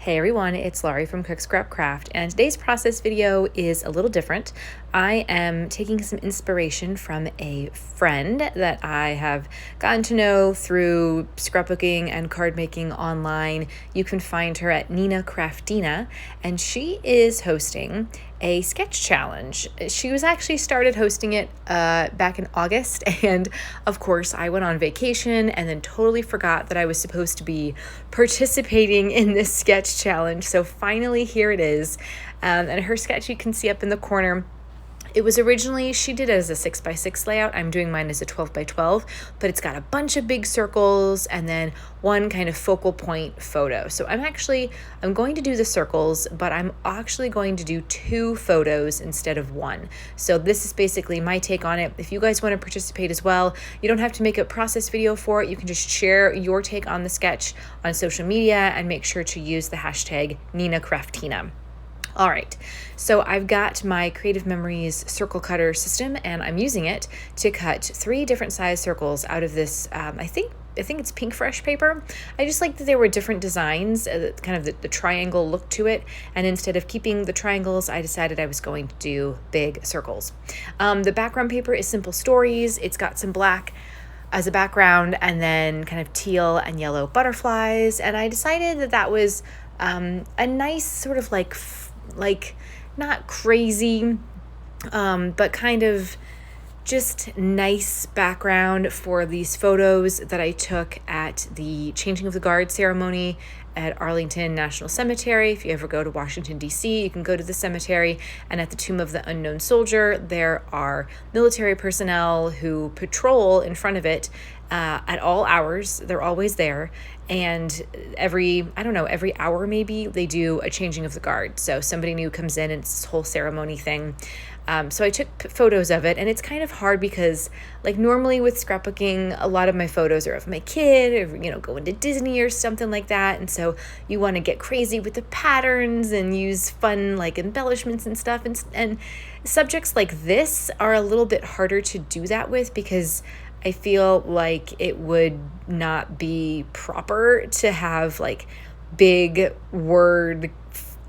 Hey everyone, it's Laurie from Cook Scrap Craft, and today's process video is a little different. I am taking some inspiration from a friend that I have gotten to know through scrapbooking and card making online. You can find her at Craftina, and she is hosting a sketch challenge. She was actually started hosting it back in August, and of course I went on vacation and then totally forgot that I was supposed to be participating in this sketch challenge. So finally here it is, and her sketch you can see up in the corner. It was originally, she did it as a 6x6 layout. I'm doing mine as a 12x12, but it's got a bunch of big circles and then one kind of focal point photo. So I'm going to do the circles, but I'm actually going to do 2 photos instead of 1. So this is basically my take on it. If you guys want to participate as well, you don't have to make a process video for it. You can just share your take on the sketch on social media and make sure to use the hashtag Craftina. All right, so I've got my Creative Memories circle cutter system, and I'm using it to cut 3 different size circles out of this, I think it's pink fresh paper. I just like that there were different designs, kind of the triangle look to it, and instead of keeping the triangles, I decided I was going to do big circles. The background paper is Simple Stories. It's got some black as a background and then kind of teal and yellow butterflies, and I decided that that was a nice sort of like not crazy, but kind of just nice background for these photos that I took at the Changing of the Guard ceremony at Arlington National Cemetery. If you ever go to Washington, D.C., you can go to the cemetery, and at the Tomb of the Unknown Soldier, there are military personnel who patrol in front of it at all hours. They're always there. And every hour maybe, they do a changing of the guard. So somebody new comes in and it's this whole ceremony thing. So I took photos of it, and it's kind of hard because like normally with scrapbooking, a lot of my photos are of my kid or, going to Disney or something like that. And so you want to get crazy with the patterns and use fun like embellishments and stuff. And subjects like this are a little bit harder to do that with because I feel like it would not be proper to have like big word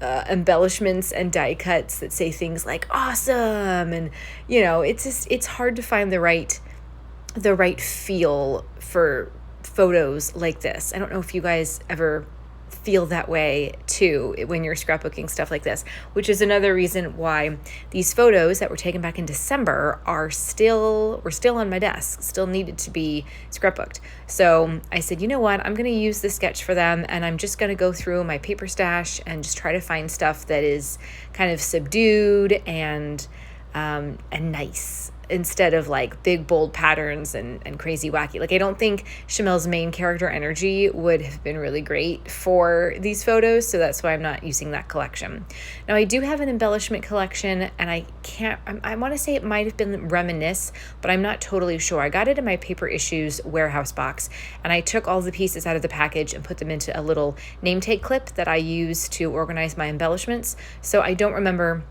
embellishments and die cuts that say things like awesome, and it's hard to find the right feel for photos like this. I don't know if you guys ever feel that way too when you're scrapbooking stuff like this, which is another reason why these photos that were taken back in December were still on my desk, still needed to be scrapbooked. So I said, you know what, I'm going to use this sketch for them, and I'm just going to go through my paper stash and just try to find stuff that is kind of subdued and nice, instead of like big bold patterns and crazy wacky. Like I don't think Chamel's main character energy would have been really great for these photos, so that's why I'm not using that collection. Now I do have an embellishment collection, and I want to say it might have been Reminisce, but I'm not totally sure. I got it in my Paper Issues warehouse box, and I took all the pieces out of the package and put them into a little name tag clip that I use to organize my embellishments. So I don't remember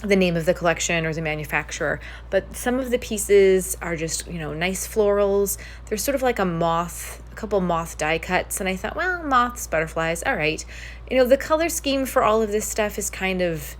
the name of the collection or the manufacturer, but some of the pieces are just, nice florals. There's sort of like a couple moth die cuts, and I thought, well, moths, butterflies, all right. The color scheme for all of this stuff is kind of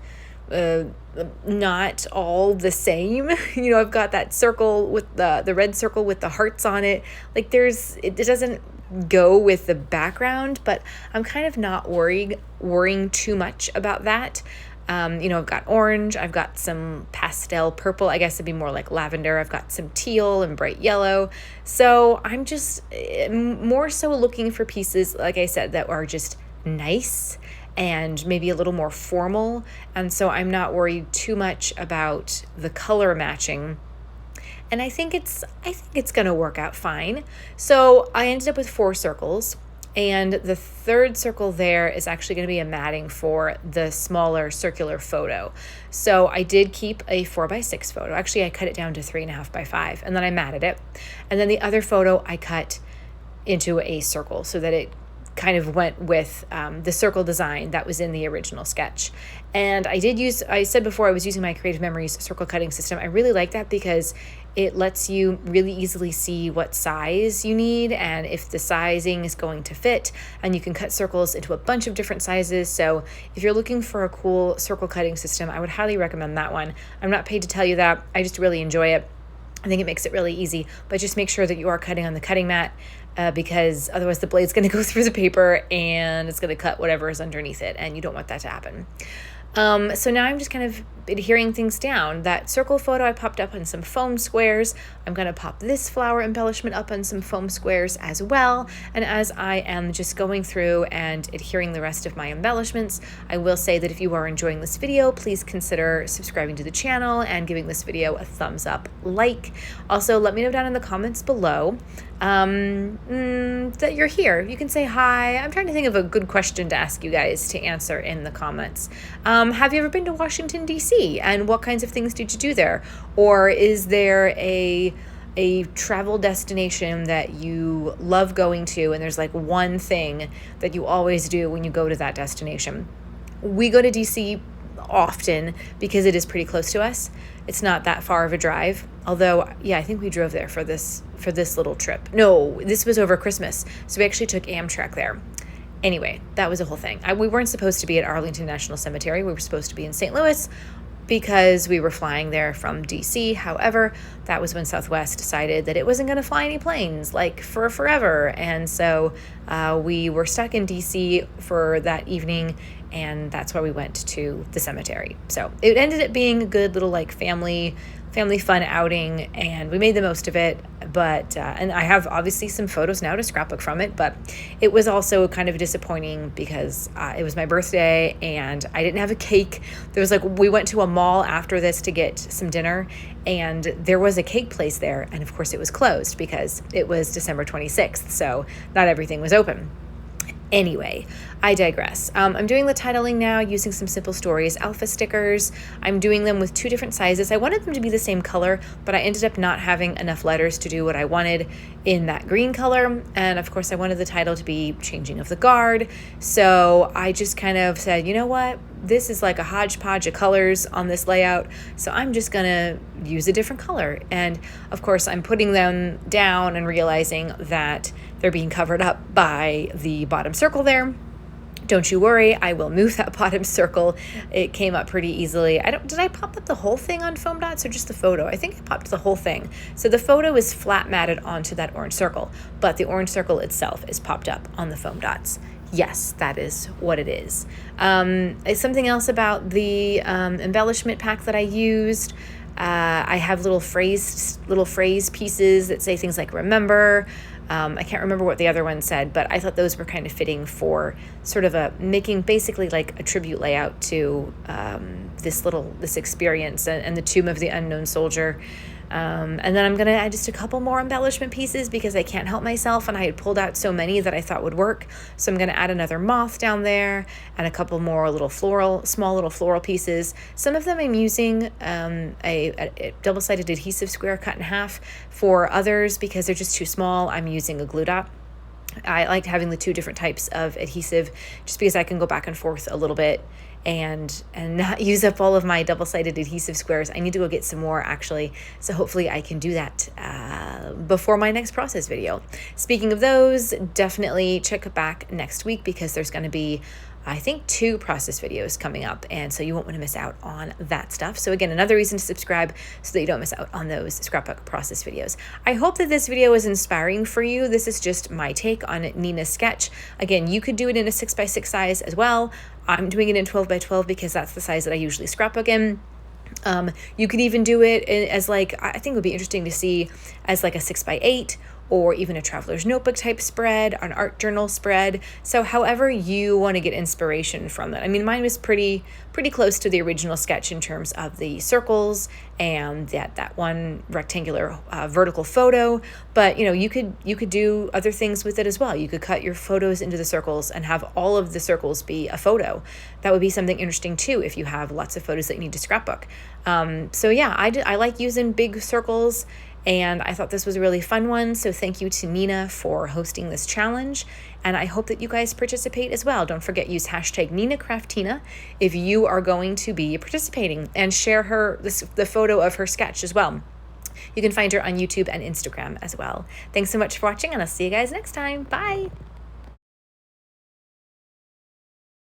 not all the same. I've got that circle with the red circle with the hearts on it. Like it doesn't go with the background, but I'm kind of not worrying too much about that. I've got orange, I've got some pastel purple, I guess it'd be more like lavender, I've got some teal and bright yellow. So I'm just more so looking for pieces, like I said, that are just nice and maybe a little more formal. And so I'm not worried too much about the color matching. And I think it's going to work out fine. So I ended up with 4 circles. And the 3rd circle there is actually going to be a matting for the smaller circular photo. So I did keep a 4x6 photo. Actually, I cut it down to 3.5x5, and then I matted it. And then the other photo I cut into a circle so that it kind of went with the circle design that was in the original sketch. And I said before I was using my Creative Memories circle cutting system. I really like that because it lets you really easily see what size you need and if the sizing is going to fit, and you can cut circles into a bunch of different sizes. So if you're looking for a cool circle cutting system, I would highly recommend that one. I'm not paid to tell you that. I just really enjoy it. I think it makes it really easy, but just make sure that you are cutting on the cutting mat because otherwise the blade's going to go through the paper and it's going to cut whatever is underneath it, and you don't want that to happen. So now I'm just kind of adhering things down. That circle photo I popped up on some foam squares. I'm going to pop this flower embellishment up on some foam squares as well. And as I am just going through and adhering the rest of my embellishments, I will say that if you are enjoying this video, please consider subscribing to the channel and giving this video a thumbs up like. Also, let me know down in the comments below that you're here. You can say hi. I'm trying to think of a good question to ask you guys to answer in the comments. Have you ever been to Washington, D.C.? And what kinds of things did you do there? Or is there a travel destination that you love going to and there's like one thing that you always do when you go to that destination? We go to DC often because it is pretty close to us. It's not that far of a drive. Although, yeah, I think we drove there for this little trip. No, this was over Christmas. So we actually took Amtrak there. Anyway, that was a whole thing. We weren't supposed to be at Arlington National Cemetery. We were supposed to be in St. Louis because we were flying there from DC. However, that was when Southwest decided that it wasn't going to fly any planes like for forever. And so we were stuck in DC for that evening, and that's why we went to the cemetery. So it ended up being a good little like family fun outing, and we made the most of it. But and I have obviously some photos now to scrapbook from it, but it was also kind of disappointing because it was my birthday and I didn't have a cake. There was we went to a mall after this to get some dinner, and there was a cake place there, and of course it was closed because it was December 26th, so not everything was open. Anyway, I digress. I'm doing the titling now using some Simple Stories alpha stickers. I'm doing them with 2 different sizes. I wanted them to be the same color, but I ended up not having enough letters to do what I wanted in that green color. And of course, I wanted the title to be Changing of the Guard. So I just kind of said, you know what? This is like a hodgepodge of colors on this layout, so I'm just gonna use a different color. And of course, I'm putting them down and realizing that they're being covered up by the bottom circle there. Don't you worry, I will move that bottom circle. It came up pretty easily. Did I pop up the whole thing on foam dots or just the photo? I think I popped the whole thing. So the photo is flat matted onto that orange circle, but the orange circle itself is popped up on the foam dots. Yes, that is what it is. Something else about the embellishment pack that I used. I have little phrase pieces that say things like remember. I can't remember what the other one said, but I thought those were kind of fitting for sort of making basically like a tribute layout to this experience and the Tomb of the Unknown Soldier. And then I'm going to add just a couple more embellishment pieces because I can't help myself, and I had pulled out so many that I thought would work. So I'm going to add another moth down there and a couple more small little floral pieces. Some of them I'm using a double-sided adhesive square cut in half. For others, because they're just too small, I'm using a glue dot. I like having the 2 different types of adhesive just because I can go back and forth a little bit and not use up all of my double-sided adhesive squares. I need to go get some more actually, so hopefully I can do that before my next process video. Speaking of those, definitely check back next week because there's going to be I think 2 process videos coming up, and so you won't want to miss out on that stuff. So again, another reason to subscribe so that you don't miss out on those scrapbook process videos. I hope that this video is inspiring for you. This is just my take on Nina's sketch. Again, you could do it in a 6x6 size as well. I'm doing it in 12x12 because that's the size that I usually scrapbook in. You could even do it as I think it would be interesting to see as like a 6x8 or even a traveler's notebook type spread, an art journal spread. So however you want to get inspiration from that. I mean, mine was pretty close to the original sketch in terms of the circles and that one rectangular vertical photo. But you could do other things with it as well. You could cut your photos into the circles and have all of the circles be a photo. That would be something interesting too if you have lots of photos that you need to scrapbook. So yeah, I like using big circles. and I thought this was a really fun one. So thank you to Nina for hosting this challenge, and I hope that you guys participate as well. Don't forget, use hashtag Craftina if you are going to be participating, and share the photo of her sketch as well. You can find her on YouTube and Instagram as well. Thanks so much for watching, and I'll see you guys next time. Bye.